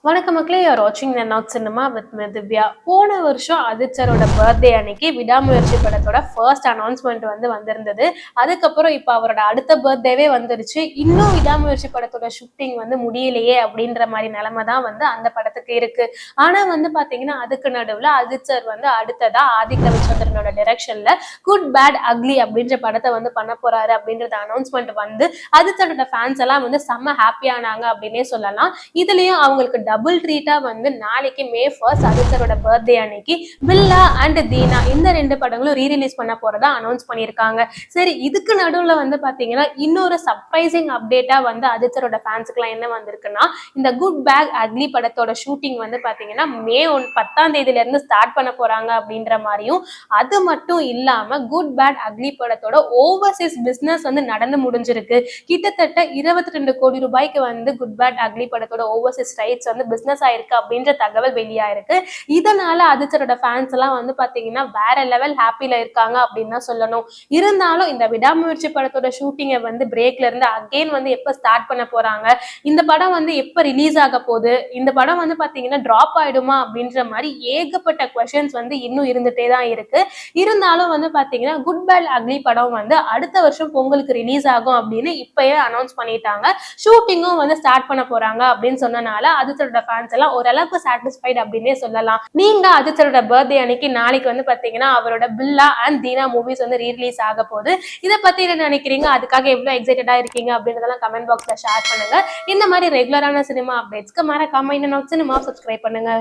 வணக்கம் மக்களே, you are வாட்சிங் the not cinema with me Divya. போன வருஷம் ஆதித் சாரோட பர்த்டே அன்னைக்கு விடாமுயற்சி படத்தோட ஃபர்ஸ்ட் அனௌன்ஸ்மெண்ட் வந்திருந்தது. அதுக்கப்புறம் இப்போ அவரோட அடுத்த பர்த்டேவே வந்துருச்சு. இன்னும் விடாமுயற்சி படத்தோட ஷூட்டிங் முடியலையே அப்படின்ற மாதிரி நிலைமை தான் அந்த படத்துக்கு இருக்கு. ஆனா பாத்தீங்கன்னா அதுக்கு நடுவுல ஆதித் சார் அடுத்ததா ஆதிக் ரவிச்சந்திரனோட டைரக்ஷன்ல குட் பேட் அக்லி அப்படின்ற படத்தை பண்ண போறாரு அப்படின்றத அனௌன்ஸ்மெண்ட் ஆதித் சாரோட ஃபேன்ஸ் எல்லாம் செம்ம ஹாப்பியானாங்க அப்படின்னே சொல்லலாம். இதுலயும் அவங்களுக்கு டபுள் ட்ரீட்டா நாளைக்கு மே 1 ஆதித்தரோட பர்த்டே அன்னைக்கு பில்லா அண்ட் தீனா இந்த ரெண்டு படங்களும் ரீரிலீஸ் பண்ண போறதா அனௌன்ஸ் பண்ணியிருக்காங்க. சரி, இதுக்கு நடுவுல பாத்தீங்கன்னா இன்னொரு சர்ப்ரைசிங் அப்டேட்டா ஆதித்தரோட ஃபேன்ஸுக்குலாம் என்ன வந்திருக்குன்னா, இந்த குட் பேட் அக்லி படத்தோட ஷூட்டிங் பாத்தீங்கன்னா மே 10ஆம் தேதியில இருந்து ஸ்டார்ட் பண்ண போறாங்க அப்படின்ற மாதிரியும், அது மட்டும் இல்லாம குட் பேட் அக்லி படத்தோட ஓவர்சீஸ் பிசினஸ் நடந்து முடிஞ்சிருக்கு. கிட்டத்தட்ட 22 கோடி ரூபாய்க்கு குட் பேட் அக்லி படத்தோட ஓவர்சீஸ் ரைட்ஸ் பிசினஸ் ஆயிருக்கு அப்படின்ற தகவல் வெளியாயிருக்கு. இதனால ஆதித்தரோட ஃபேன்ஸ் எல்லாம் பாத்தீங்கன்னா வேற லெவல் ஹாப்பில இருக்காங்க அப்படின்னு தான் சொல்லணும். இருந்தாலும் இந்த விடாமுயற்சி படத்தோட ஷூட்டிங்கை பிரேக்ல இருந்து அகைன் எப்ப ஸ்டார்ட் பண்ண போறாங்க, இந்த படம் எப்ப ரிலீஸ் ஆக போகுது, இந்த படம் பாத்தீங்கன்னா டிராப் ஆயிடுமா அப்படின்ற மாதிரி ஏகப்பட்ட கொஸ்டின்ஸ் இன்னும் இருந்துட்டே தான் இருக்கு. இருந்தாலும் பாத்தீங்கன்னா குட் பேட் அக்லி படம் அடுத்த வருஷம் பொங்கலுக்கு ரிலீஸ் ஆகும் அப்படின்னு இப்பயே அனௌன்ஸ் பண்ணிட்டாங்க. ஷூட்டிங்கும் ஸ்டார்ட் பண்ண போறாங்க அப்படின்னு சொன்னனால ஆதித்தரோட ஃபேன்ஸ் எல்லாம் ஓரளவுக்கு சாட்டிஸ்ஃபைட் அப்படின்னே சொல்லலாம். நீங்க ஆதித்தரோட பர்த்டே அன்னைக்கு நாளைக்கு பாத்தீங்கன்னா அவரோட பில்லா அண்ட் தீனா மூவிஸ் ரீரிலீஸ் ஆக போகுது. இதை பத்தி என்ன நினைக்கிறீங்க, அதுக்காக எவ்வளவு எக்ஸைட்டடா இருக்கீங்க அப்படின்றதெல்லாம் கமெண்ட் பாக்ஸ்ல ஷேர் பண்ணுங்க. இந்த மாதிரி ரெகுலரான சினிமா அப்டேட்ஸ்க்கு மறக்காம இந்த நாட் சினிமா சப்ஸ்கிரைப் பண்ணுங்க.